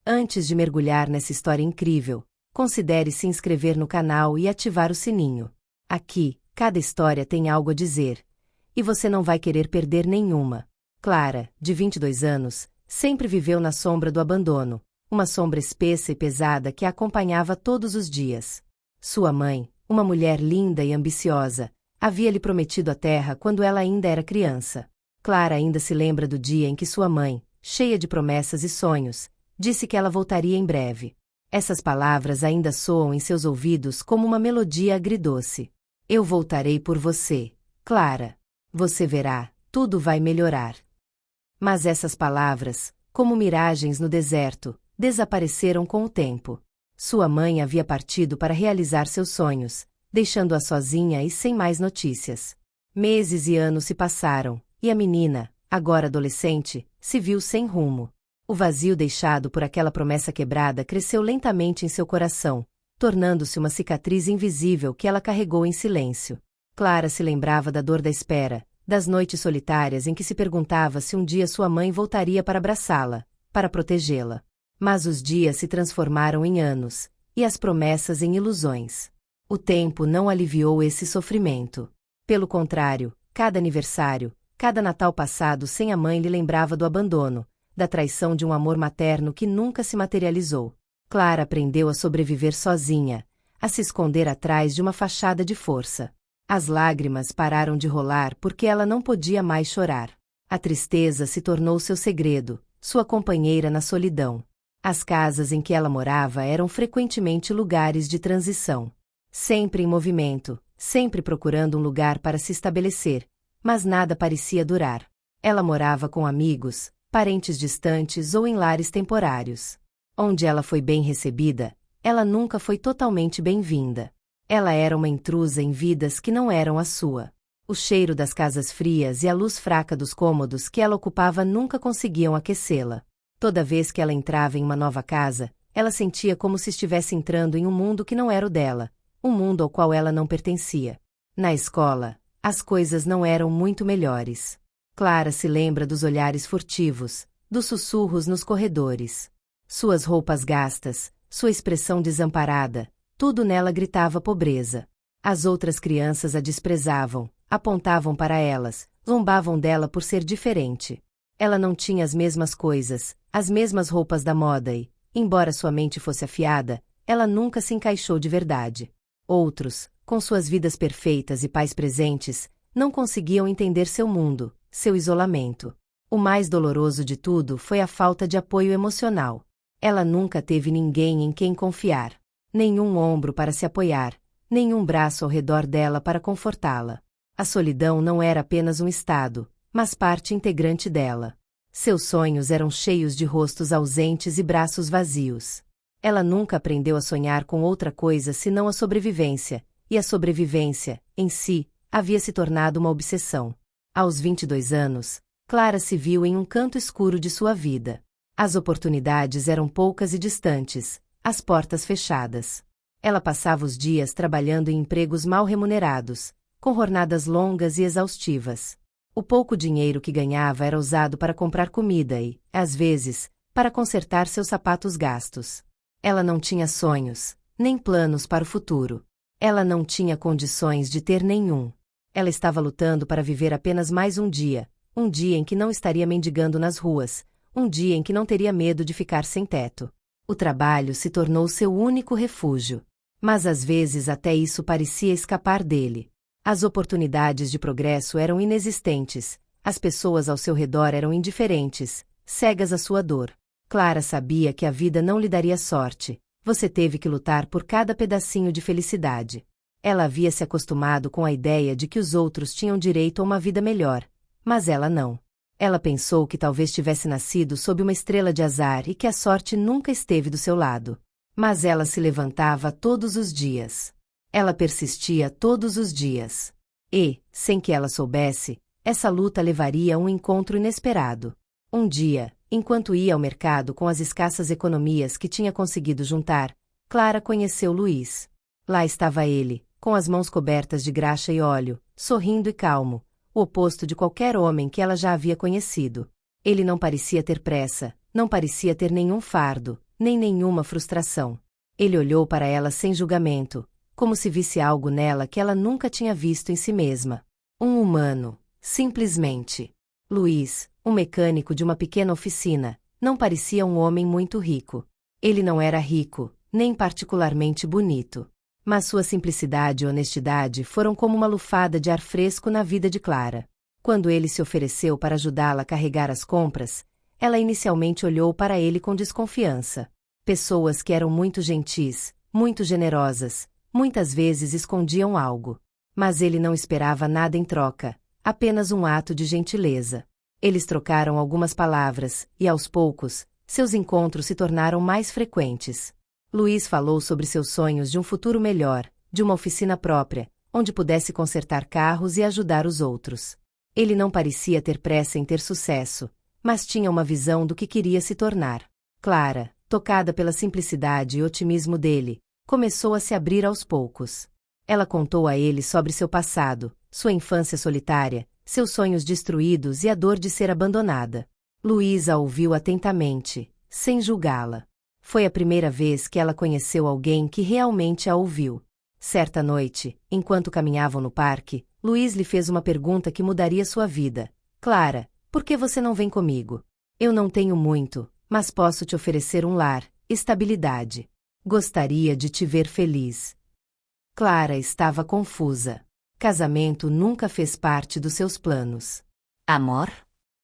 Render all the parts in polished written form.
Antes de mergulhar nessa história incrível, considere se inscrever no canal e ativar o sininho. Aqui, cada história tem algo a dizer, e você não vai querer perder nenhuma. Clara, de 22 anos, sempre viveu na sombra do abandono, uma sombra espessa e pesada que a acompanhava todos os dias. Sua mãe, uma mulher linda e ambiciosa, havia lhe prometido a terra quando ela ainda era criança. Clara ainda se lembra do dia em que sua mãe, cheia de promessas e sonhos, disse que ela voltaria em breve. Essas palavras ainda soam em seus ouvidos como uma melodia agridoce. Eu voltarei por você, Clara. Você verá, tudo vai melhorar. Mas essas palavras, como miragens no deserto, desapareceram com o tempo. Sua mãe havia partido para realizar seus sonhos, deixando-a sozinha e sem mais notícias. Meses e anos se passaram, e a menina, agora adolescente, se viu sem rumo. O vazio deixado por aquela promessa quebrada cresceu lentamente em seu coração, tornando-se uma cicatriz invisível que ela carregou em silêncio. Clara se lembrava da dor da espera, das noites solitárias em que se perguntava se um dia sua mãe voltaria para abraçá-la, para protegê-la. Mas os dias se transformaram em anos, e as promessas em ilusões. O tempo não aliviou esse sofrimento. Pelo contrário, cada aniversário, cada Natal passado sem a mãe lhe lembrava do abandono, da traição de um amor materno que nunca se materializou. Clara aprendeu a sobreviver sozinha, a se esconder atrás de uma fachada de força. As lágrimas pararam de rolar porque ela não podia mais chorar. A tristeza se tornou seu segredo, sua companheira na solidão. As casas em que ela morava eram frequentemente lugares de transição. Sempre em movimento, sempre procurando um lugar para se estabelecer, mas nada parecia durar. Ela morava com amigos, parentes distantes ou em lares temporários. Onde ela foi bem recebida, ela nunca foi totalmente bem-vinda. Ela era uma intrusa em vidas que não eram a sua. O cheiro das casas frias e a luz fraca dos cômodos que ela ocupava nunca conseguiam aquecê-la. Toda vez que ela entrava em uma nova casa, ela sentia como se estivesse entrando em um mundo que não era o dela, um mundo ao qual ela não pertencia. Na escola, as coisas não eram muito melhores. Clara se lembra dos olhares furtivos, dos sussurros nos corredores. Suas roupas gastas, sua expressão desamparada, tudo nela gritava pobreza. As outras crianças a desprezavam, apontavam para elas, zombavam dela por ser diferente. Ela não tinha as mesmas coisas, as mesmas roupas da moda e, embora sua mente fosse afiada, ela nunca se encaixou de verdade. Outros, com suas vidas perfeitas e pais presentes, não conseguiam entender seu mundo, seu isolamento. O mais doloroso de tudo foi a falta de apoio emocional. Ela nunca teve ninguém em quem confiar. Nenhum ombro para se apoiar, nenhum braço ao redor dela para confortá-la. A solidão não era apenas um estado, mas parte integrante dela. Seus sonhos eram cheios de rostos ausentes e braços vazios. Ela nunca aprendeu a sonhar com outra coisa senão a sobrevivência, e a sobrevivência, em si, havia se tornado uma obsessão. Aos 22 anos, Clara se viu em um canto escuro de sua vida. As oportunidades eram poucas e distantes, as portas fechadas. Ela passava os dias trabalhando em empregos mal remunerados, com jornadas longas e exaustivas. O pouco dinheiro que ganhava era usado para comprar comida e, às vezes, para consertar seus sapatos gastos. Ela não tinha sonhos, nem planos para o futuro. Ela não tinha condições de ter nenhum. Ela estava lutando para viver apenas mais um dia em que não estaria mendigando nas ruas, um dia em que não teria medo de ficar sem teto. O trabalho se tornou seu único refúgio. Mas às vezes até isso parecia escapar dele. As oportunidades de progresso eram inexistentes, as pessoas ao seu redor eram indiferentes, cegas à sua dor. Clara sabia que a vida não lhe daria sorte, você teve que lutar por cada pedacinho de felicidade. Ela havia se acostumado com a ideia de que os outros tinham direito a uma vida melhor, mas ela não. Ela pensou que talvez tivesse nascido sob uma estrela de azar e que a sorte nunca esteve do seu lado. Mas ela se levantava todos os dias. Ela persistia todos os dias. E, sem que ela soubesse, essa luta levaria a um encontro inesperado. Um dia, enquanto ia ao mercado com as escassas economias que tinha conseguido juntar, Clara conheceu Luís. Lá estava ele, com as mãos cobertas de graxa e óleo, sorrindo e calmo, o oposto de qualquer homem que ela já havia conhecido. Ele não parecia ter pressa, não parecia ter nenhum fardo, nem nenhuma frustração. Ele olhou para ela sem julgamento, como se visse algo nela que ela nunca tinha visto em si mesma. Um humano, simplesmente. Luiz, um mecânico de uma pequena oficina, não parecia um homem muito rico. Ele não era rico, nem particularmente bonito. Mas sua simplicidade e honestidade foram como uma lufada de ar fresco na vida de Clara. Quando ele se ofereceu para ajudá-la a carregar as compras, ela inicialmente olhou para ele com desconfiança. Pessoas que eram muito gentis, muito generosas, muitas vezes escondiam algo. Mas ele não esperava nada em troca, apenas um ato de gentileza. Eles trocaram algumas palavras, e aos poucos, seus encontros se tornaram mais frequentes. Luiz falou sobre seus sonhos de um futuro melhor, de uma oficina própria, onde pudesse consertar carros e ajudar os outros. Ele não parecia ter pressa em ter sucesso, mas tinha uma visão do que queria se tornar. Clara, tocada pela simplicidade e otimismo dele, começou a se abrir aos poucos. Ela contou a ele sobre seu passado, sua infância solitária, seus sonhos destruídos e a dor de ser abandonada. Luiz a ouviu atentamente, sem julgá-la. Foi a primeira vez que ela conheceu alguém que realmente a ouviu. Certa noite, enquanto caminhavam no parque, Luiz lhe fez uma pergunta que mudaria sua vida. Clara, por que você não vem comigo? Eu não tenho muito, mas posso te oferecer um lar, estabilidade. Gostaria de te ver feliz. Clara estava confusa. Casamento nunca fez parte dos seus planos. Amor?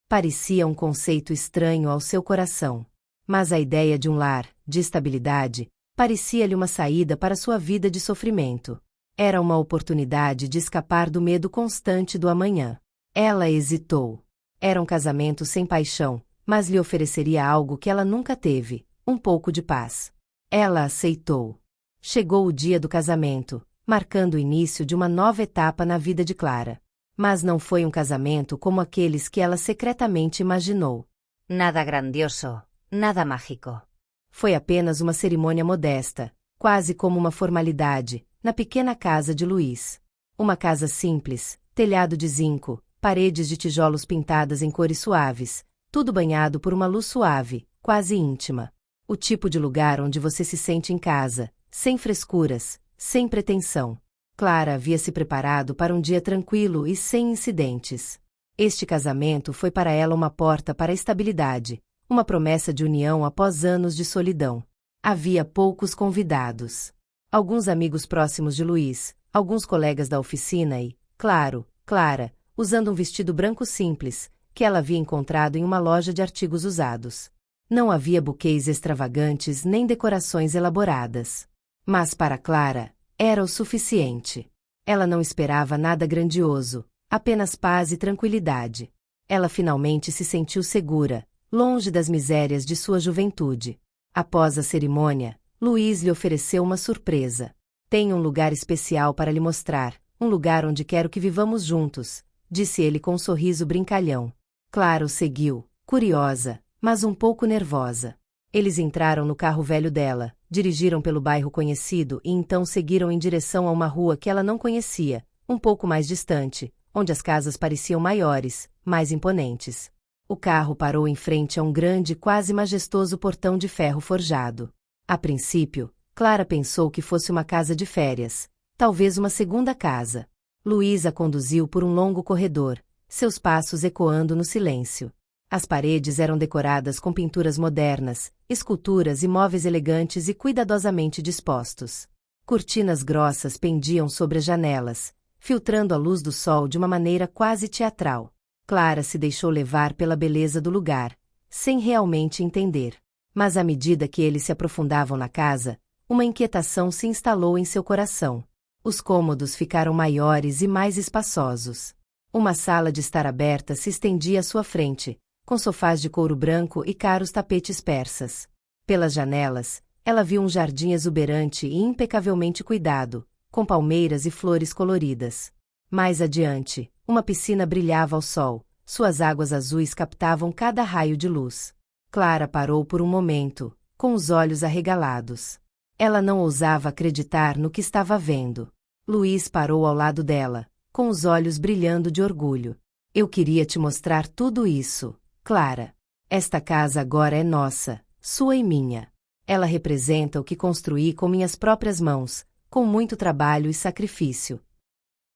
Parecia um conceito estranho ao seu coração. Mas a ideia de um lar, de estabilidade, parecia-lhe uma saída para sua vida de sofrimento. Era uma oportunidade de escapar do medo constante do amanhã. Ela hesitou. Era um casamento sem paixão, mas lhe ofereceria algo que ela nunca teve, um pouco de paz. Ela aceitou. Chegou o dia do casamento, marcando o início de uma nova etapa na vida de Clara. Mas não foi um casamento como aqueles que ela secretamente imaginou. Nada grandioso, nada mágico. Foi apenas uma cerimônia modesta, quase como uma formalidade, na pequena casa de Luiz. Uma casa simples, telhado de zinco, paredes de tijolos pintadas em cores suaves, tudo banhado por uma luz suave, quase íntima. O tipo de lugar onde você se sente em casa, sem frescuras, sem pretensão. Clara havia se preparado para um dia tranquilo e sem incidentes. Este casamento foi para ela uma porta para a estabilidade, uma promessa de união após anos de solidão. Havia poucos convidados. Alguns amigos próximos de Luiz, alguns colegas da oficina e, claro, Clara, usando um vestido branco simples, que ela havia encontrado em uma loja de artigos usados. Não havia buquês extravagantes nem decorações elaboradas. Mas para Clara, era o suficiente. Ela não esperava nada grandioso, apenas paz e tranquilidade. Ela finalmente se sentiu segura, longe das misérias de sua juventude. Após a cerimônia, Luiz lhe ofereceu uma surpresa. Tenho um lugar especial para lhe mostrar, um lugar onde quero que vivamos juntos, disse ele com um sorriso brincalhão. Clara o seguiu, curiosa, mas um pouco nervosa. Eles entraram no carro velho dela, dirigiram pelo bairro conhecido e então seguiram em direção a uma rua que ela não conhecia, um pouco mais distante, onde as casas pareciam maiores, mais imponentes. O carro parou em frente a um grande, quase majestoso portão de ferro forjado. A princípio, Clara pensou que fosse uma casa de férias, talvez uma segunda casa. Luiz a conduziu por um longo corredor, seus passos ecoando no silêncio. As paredes eram decoradas com pinturas modernas, esculturas e móveis elegantes e cuidadosamente dispostos. Cortinas grossas pendiam sobre as janelas, filtrando a luz do sol de uma maneira quase teatral. Clara se deixou levar pela beleza do lugar, sem realmente entender. Mas à medida que eles se aprofundavam na casa, uma inquietação se instalou em seu coração. Os cômodos ficaram maiores e mais espaçosos. Uma sala de estar aberta se estendia à sua frente, com sofás de couro branco e caros tapetes persas. Pelas janelas, ela viu um jardim exuberante e impecavelmente cuidado, com palmeiras e flores coloridas. Mais adiante, uma piscina brilhava ao sol, suas águas azuis captavam cada raio de luz. Clara parou por um momento, com os olhos arregalados. Ela não ousava acreditar no que estava vendo. Luiz parou ao lado dela, com os olhos brilhando de orgulho. Eu queria te mostrar tudo isso, Clara. Esta casa agora é nossa, sua e minha. Ela representa o que construí com minhas próprias mãos, com muito trabalho e sacrifício.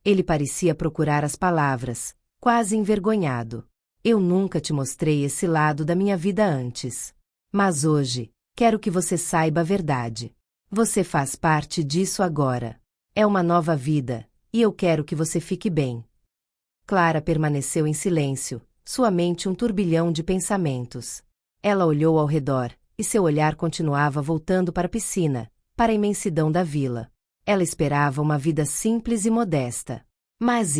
Ele parecia procurar as palavras, quase envergonhado. Eu nunca te mostrei esse lado da minha vida antes. Mas hoje, quero que você saiba a verdade. Você faz parte disso agora. É uma nova vida, e eu quero que você fique bem. Clara permaneceu em silêncio, sua mente um turbilhão de pensamentos. Ela olhou ao redor, e seu olhar continuava voltando para a piscina, para a imensidão da vila. Ela esperava uma vida simples e modesta. Mas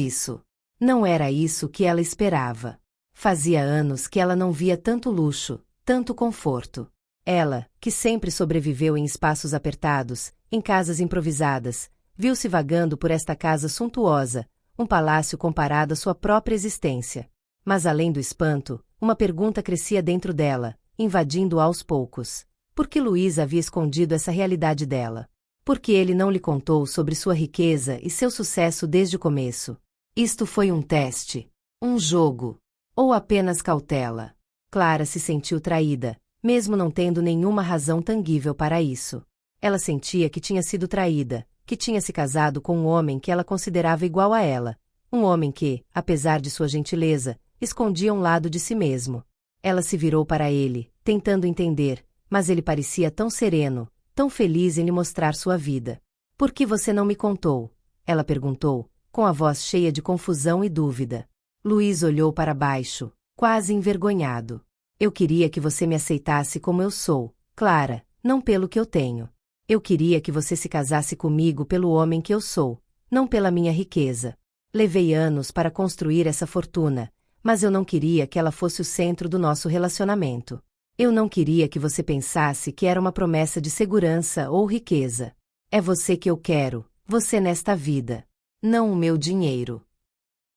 não era isso que ela esperava. Fazia anos que ela não via tanto luxo, tanto conforto. Ela, que sempre sobreviveu em espaços apertados, em casas improvisadas, viu-se vagando por esta casa suntuosa, um palácio comparado à sua própria existência. Mas além do espanto, uma pergunta crescia dentro dela, invadindo aos poucos. Por que Luís havia escondido essa realidade dela? Por que ele não lhe contou sobre sua riqueza e seu sucesso desde o começo? Isto foi um teste? Um jogo? Ou apenas cautela? Clara se sentiu traída, mesmo não tendo nenhuma razão tangível para isso. Ela sentia que tinha sido traída, que tinha se casado com um homem que ela considerava igual a ela, um homem que, apesar de sua gentileza, escondia um lado de si mesmo. Ela se virou para ele, tentando entender, mas ele parecia tão sereno, tão feliz em lhe mostrar sua vida. Por que você não me contou? Ela perguntou, com a voz cheia de confusão e dúvida. Luís olhou para baixo, quase envergonhado. Eu queria que você me aceitasse como eu sou, Clara, não pelo que eu tenho. Eu queria que você se casasse comigo pelo homem que eu sou, não pela minha riqueza. Levei anos para construir essa fortuna, mas eu não queria que ela fosse o centro do nosso relacionamento. Eu não queria que você pensasse que era uma promessa de segurança ou riqueza. É você que eu quero, você nesta vida. Não o meu dinheiro.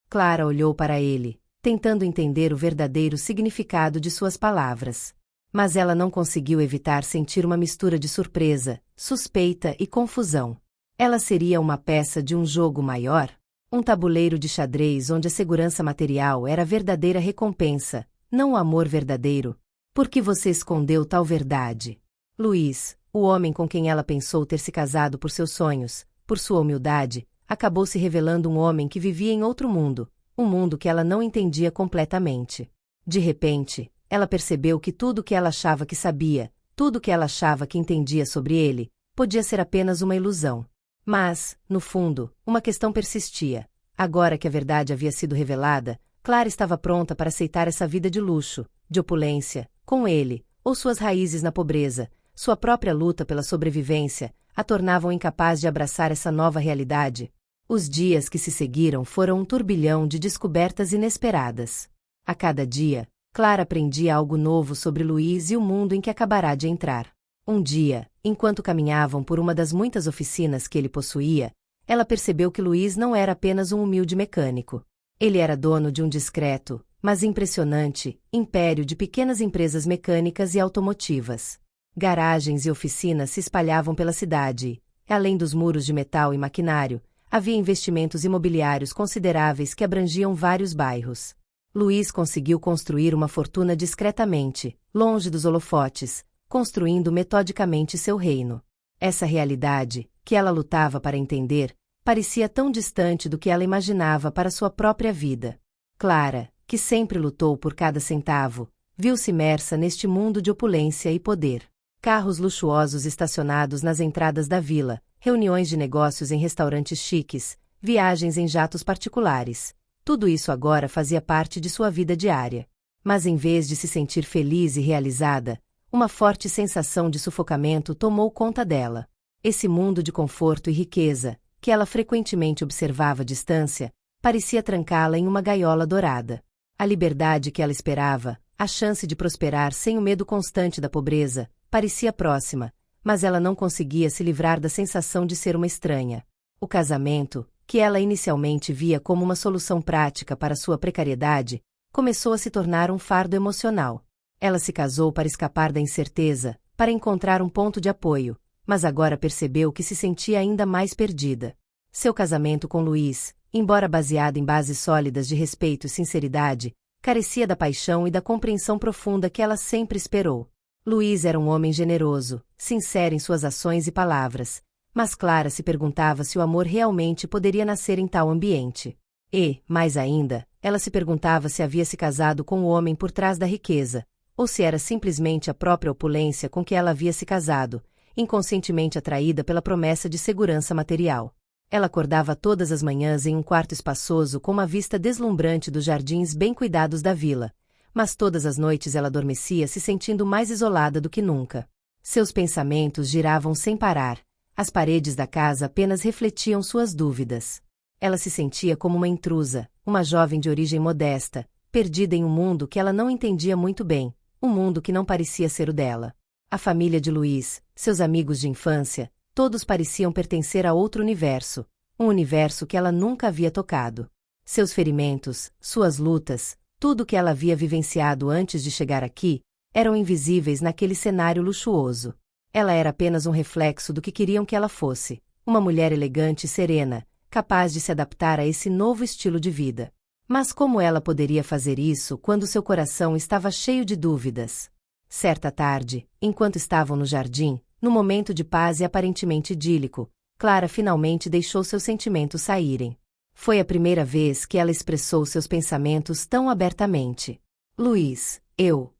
Clara olhou para ele, tentando entender o verdadeiro significado de suas palavras. Mas ela não conseguiu evitar sentir uma mistura de surpresa, suspeita e confusão. Ela seria uma peça de um jogo maior? Um tabuleiro de xadrez onde a segurança material era a verdadeira recompensa, não o amor verdadeiro? Por que você escondeu tal verdade? Luís, o homem com quem ela pensou ter se casado por seus sonhos, por sua humildade, acabou se revelando um homem que vivia em outro mundo, um mundo que ela não entendia completamente. De repente, ela percebeu que tudo que ela achava que sabia, tudo que ela achava que entendia sobre ele, podia ser apenas uma ilusão. Mas, no fundo, uma questão persistia. Agora que a verdade havia sido revelada, Clara estava pronta para aceitar essa vida de luxo, de opulência, com ele, ou suas raízes na pobreza, sua própria luta pela sobrevivência, a tornavam incapaz de abraçar essa nova realidade. Os dias que se seguiram foram um turbilhão de descobertas inesperadas. A cada dia, Clara aprendia algo novo sobre Luís e o mundo em que acabará de entrar. Um dia, enquanto caminhavam por uma das muitas oficinas que ele possuía, ela percebeu que Luís não era apenas um humilde mecânico. Ele era dono de um discreto, mas impressionante, império de pequenas empresas mecânicas e automotivas. Garagens e oficinas se espalhavam pela cidade e, além dos muros de metal e maquinário, havia investimentos imobiliários consideráveis que abrangiam vários bairros. Luís conseguiu construir uma fortuna discretamente, longe dos holofotes, construindo metodicamente seu reino. Essa realidade, que ela lutava para entender, parecia tão distante do que ela imaginava para sua própria vida. Clara, que sempre lutou por cada centavo, viu-se imersa neste mundo de opulência e poder. Carros luxuosos estacionados nas entradas da vila, reuniões de negócios em restaurantes chiques, viagens em jatos particulares. Tudo isso agora fazia parte de sua vida diária. Mas em vez de se sentir feliz e realizada, uma forte sensação de sufocamento tomou conta dela. Esse mundo de conforto e riqueza, que ela frequentemente observava à distância, parecia trancá-la em uma gaiola dourada. A liberdade que ela esperava, a chance de prosperar sem o medo constante da pobreza, parecia próxima, mas ela não conseguia se livrar da sensação de ser uma estranha. O casamento, que ela inicialmente via como uma solução prática para sua precariedade, começou a se tornar um fardo emocional. Ela se casou para escapar da incerteza, para encontrar um ponto de apoio, mas agora percebeu que se sentia ainda mais perdida. Seu casamento com Luís, embora baseado em bases sólidas de respeito e sinceridade, carecia da paixão e da compreensão profunda que ela sempre esperou. Luiz era um homem generoso, sincero em suas ações e palavras, mas Clara se perguntava se o amor realmente poderia nascer em tal ambiente. E, mais ainda, ela se perguntava se havia se casado com o homem por trás da riqueza, ou se era simplesmente a própria opulência com que ela havia se casado, inconscientemente atraída pela promessa de segurança material. Ela acordava todas as manhãs em um quarto espaçoso com uma vista deslumbrante dos jardins bem cuidados da vila, mas todas as noites ela adormecia se sentindo mais isolada do que nunca. Seus pensamentos giravam sem parar, as paredes da casa apenas refletiam suas dúvidas. Ela se sentia como uma intrusa, uma jovem de origem modesta, perdida em um mundo que ela não entendia muito bem, um mundo que não parecia ser o dela. A família de Luiz, seus amigos de infância, todos pareciam pertencer a outro universo, um universo que ela nunca havia tocado. Seus ferimentos, suas lutas, tudo que ela havia vivenciado antes de chegar aqui, eram invisíveis naquele cenário luxuoso. Ela era apenas um reflexo do que queriam que ela fosse, uma mulher elegante e serena, capaz de se adaptar a esse novo estilo de vida. Mas como ela poderia fazer isso quando seu coração estava cheio de dúvidas? Certa tarde, enquanto estavam no jardim, no momento de paz e aparentemente idílico, Clara finalmente deixou seus sentimentos saírem. Foi a primeira vez que ela expressou seus pensamentos tão abertamente. Luiz, eu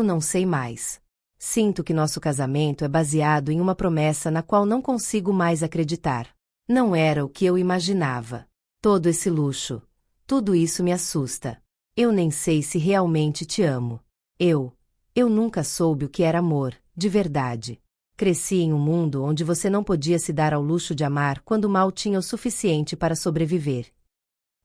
não sei mais. Sinto que nosso casamento é baseado em uma promessa na qual não consigo mais acreditar. Não era o que eu imaginava. Todo esse luxo, tudo isso me assusta. Eu nem sei se realmente te amo. Eu nunca soube o que era amor, de verdade. Cresci em um mundo onde você não podia se dar ao luxo de amar quando mal tinha o suficiente para sobreviver.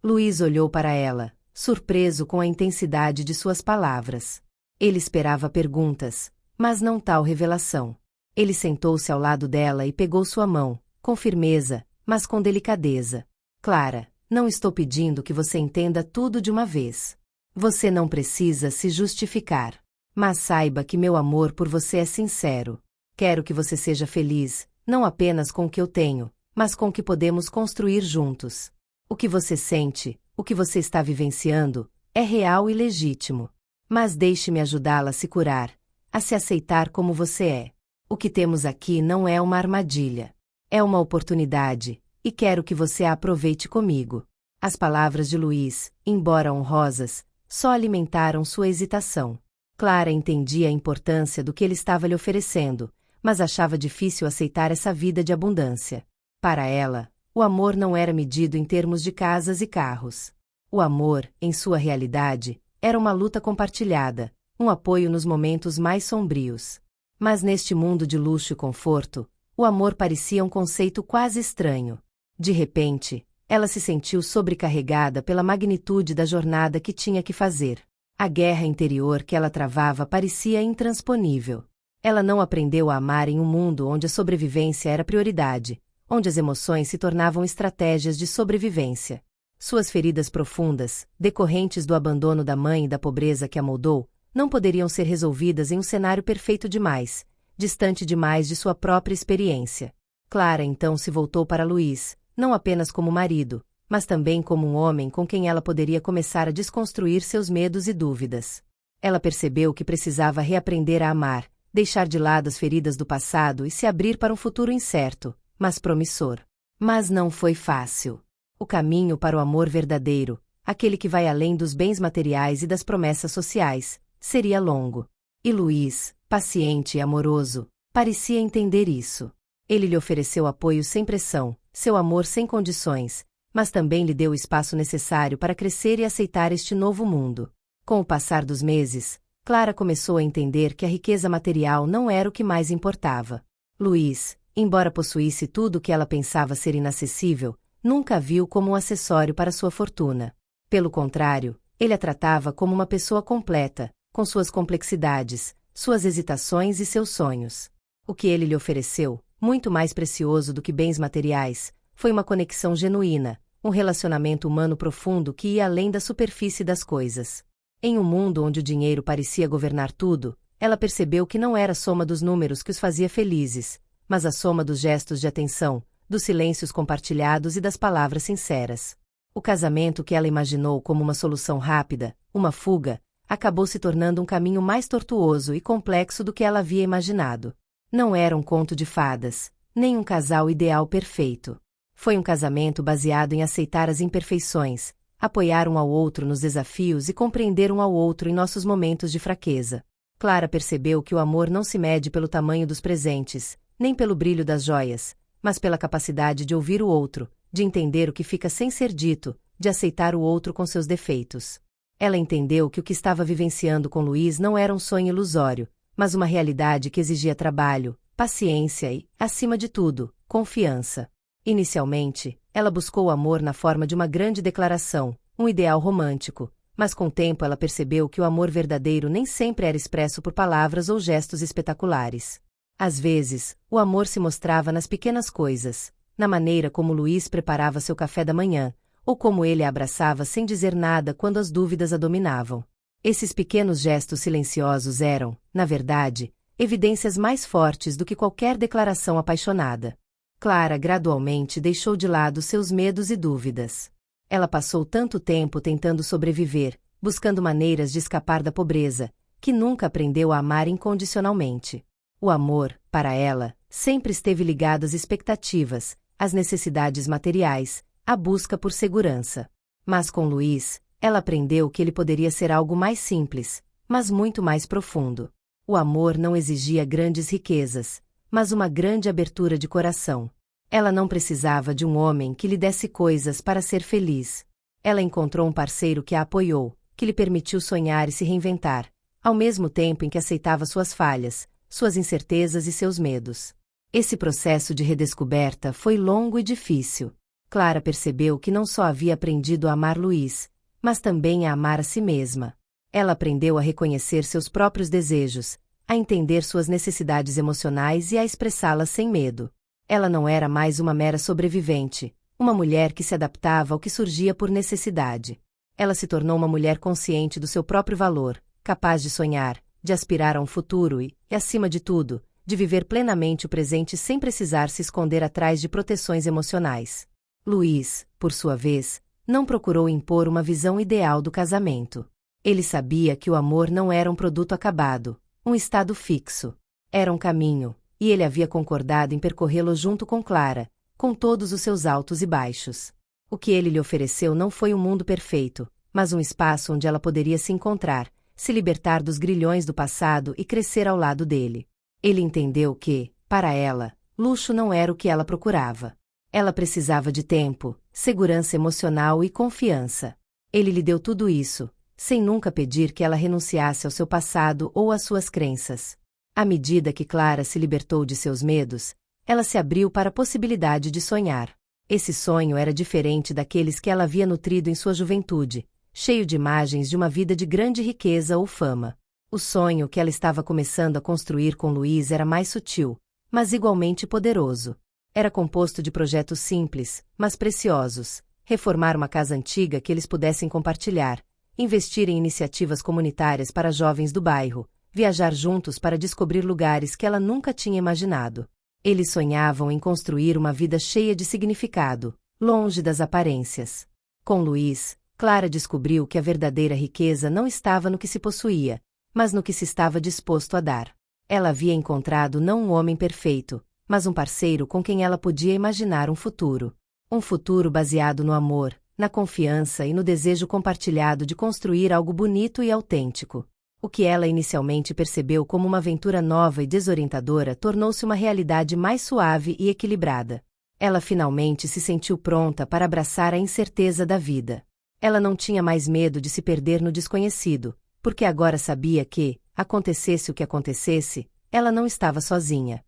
Luiz olhou para ela, surpreso com a intensidade de suas palavras. Ele esperava perguntas, mas não tal revelação. Ele sentou-se ao lado dela e pegou sua mão, com firmeza, mas com delicadeza. Clara, não estou pedindo que você entenda tudo de uma vez. Você não precisa se justificar. Mas saiba que meu amor por você é sincero. Quero que você seja feliz, não apenas com o que eu tenho, mas com o que podemos construir juntos. O que você sente, o que você está vivenciando, é real e legítimo. Mas deixe-me ajudá-la a se curar, a se aceitar como você é. O que temos aqui não é uma armadilha. É uma oportunidade, e quero que você a aproveite comigo. As palavras de Luiz, embora honrosas, só alimentaram sua hesitação. Clara entendia a importância do que ele estava lhe oferecendo, mas achava difícil aceitar essa vida de abundância. Para ela, o amor não era medido em termos de casas e carros. O amor, em sua realidade, era uma luta compartilhada, um apoio nos momentos mais sombrios. Mas neste mundo de luxo e conforto, o amor parecia um conceito quase estranho. De repente, ela se sentiu sobrecarregada pela magnitude da jornada que tinha que fazer. A guerra interior que ela travava parecia intransponível. Ela não aprendeu a amar em um mundo onde a sobrevivência era prioridade, onde as emoções se tornavam estratégias de sobrevivência. Suas feridas profundas, decorrentes do abandono da mãe e da pobreza que a moldou, não poderiam ser resolvidas em um cenário perfeito demais, distante demais de sua própria experiência. Clara então se voltou para Luiz, não apenas como marido, mas também como um homem com quem ela poderia começar a desconstruir seus medos e dúvidas. Ela percebeu que precisava reaprender a amar, deixar de lado as feridas do passado e se abrir para um futuro incerto, mas promissor. Mas não foi fácil. O caminho para o amor verdadeiro, aquele que vai além dos bens materiais e das promessas sociais, seria longo. E Luiz, paciente e amoroso, parecia entender isso. Ele lhe ofereceu apoio sem pressão, seu amor sem condições, mas também lhe deu o espaço necessário para crescer e aceitar este novo mundo. Com o passar dos meses, Clara começou a entender que a riqueza material não era o que mais importava. Luiz, embora possuísse tudo o que ela pensava ser inacessível, nunca a viu como um acessório para sua fortuna. Pelo contrário, ele a tratava como uma pessoa completa, com suas complexidades, suas hesitações e seus sonhos. O que ele lhe ofereceu, muito mais precioso do que bens materiais, foi uma conexão genuína, um relacionamento humano profundo que ia além da superfície das coisas. Em um mundo onde o dinheiro parecia governar tudo, ela percebeu que não era a soma dos números que os fazia felizes, mas a soma dos gestos de atenção, dos silêncios compartilhados e das palavras sinceras. O casamento que ela imaginou como uma solução rápida, uma fuga, acabou se tornando um caminho mais tortuoso e complexo do que ela havia imaginado. Não era um conto de fadas, nem um casal ideal perfeito. Foi um casamento baseado em aceitar as imperfeições, apoiar um ao outro nos desafios e compreender um ao outro em nossos momentos de fraqueza. Clara percebeu que o amor não se mede pelo tamanho dos presentes, nem pelo brilho das joias, mas pela capacidade de ouvir o outro, de entender o que fica sem ser dito, de aceitar o outro com seus defeitos. Ela entendeu que o que estava vivenciando com Luiz não era um sonho ilusório, mas uma realidade que exigia trabalho, paciência e, acima de tudo, confiança. Inicialmente, ela buscou o amor na forma de uma grande declaração, um ideal romântico, mas com o tempo ela percebeu que o amor verdadeiro nem sempre era expresso por palavras ou gestos espetaculares. Às vezes, o amor se mostrava nas pequenas coisas, na maneira como Luiz preparava seu café da manhã, ou como ele a abraçava sem dizer nada quando as dúvidas a dominavam. Esses pequenos gestos silenciosos eram, na verdade, evidências mais fortes do que qualquer declaração apaixonada. Clara gradualmente deixou de lado seus medos e dúvidas. Ela passou tanto tempo tentando sobreviver, buscando maneiras de escapar da pobreza, que nunca aprendeu a amar incondicionalmente. O amor, para ela, sempre esteve ligado às expectativas, às necessidades materiais, à busca por segurança. Mas com Luiz, ela aprendeu que ele poderia ser algo mais simples, mas muito mais profundo. O amor não exigia grandes riquezas, mas uma grande abertura de coração. Ela não precisava de um homem que lhe desse coisas para ser feliz. Ela encontrou um parceiro que a apoiou, que lhe permitiu sonhar e se reinventar, ao mesmo tempo em que aceitava suas falhas, suas incertezas e seus medos. Esse processo de redescoberta foi longo e difícil. Clara percebeu que não só havia aprendido a amar Luiz, mas também a amar a si mesma. Ela aprendeu a reconhecer seus próprios desejos, a entender suas necessidades emocionais e a expressá-las sem medo. Ela não era mais uma mera sobrevivente, uma mulher que se adaptava ao que surgia por necessidade. Ela se tornou uma mulher consciente do seu próprio valor, capaz de sonhar, de aspirar a um futuro e, acima de tudo, de viver plenamente o presente sem precisar se esconder atrás de proteções emocionais. Luiz, por sua vez, não procurou impor uma visão ideal do casamento. Ele sabia que o amor não era um produto acabado, um estado fixo. Era um caminho, e ele havia concordado em percorrê-lo junto com Clara, com todos os seus altos e baixos. O que ele lhe ofereceu não foi um mundo perfeito, mas um espaço onde ela poderia se encontrar, se libertar dos grilhões do passado e crescer ao lado dele. Ele entendeu que, para ela, luxo não era o que ela procurava. Ela precisava de tempo, segurança emocional e confiança. Ele lhe deu tudo isso, sem nunca pedir que ela renunciasse ao seu passado ou às suas crenças. À medida que Clara se libertou de seus medos, ela se abriu para a possibilidade de sonhar. Esse sonho era diferente daqueles que ela havia nutrido em sua juventude, cheio de imagens de uma vida de grande riqueza ou fama. O sonho que ela estava começando a construir com Luiz era mais sutil, mas igualmente poderoso. Era composto de projetos simples, mas preciosos: reformar uma casa antiga que eles pudessem compartilhar, investir em iniciativas comunitárias para jovens do bairro, viajar juntos para descobrir lugares que ela nunca tinha imaginado. Eles sonhavam em construir uma vida cheia de significado, longe das aparências. Com Luiz, Clara descobriu que a verdadeira riqueza não estava no que se possuía, mas no que se estava disposto a dar. Ela havia encontrado não um homem perfeito, mas um parceiro com quem ela podia imaginar um futuro. Um futuro baseado no amor, na confiança e no desejo compartilhado de construir algo bonito e autêntico. O que ela inicialmente percebeu como uma aventura nova e desorientadora tornou-se uma realidade mais suave e equilibrada. Ela finalmente se sentiu pronta para abraçar a incerteza da vida. Ela não tinha mais medo de se perder no desconhecido, porque agora sabia que, acontecesse o que acontecesse, ela não estava sozinha.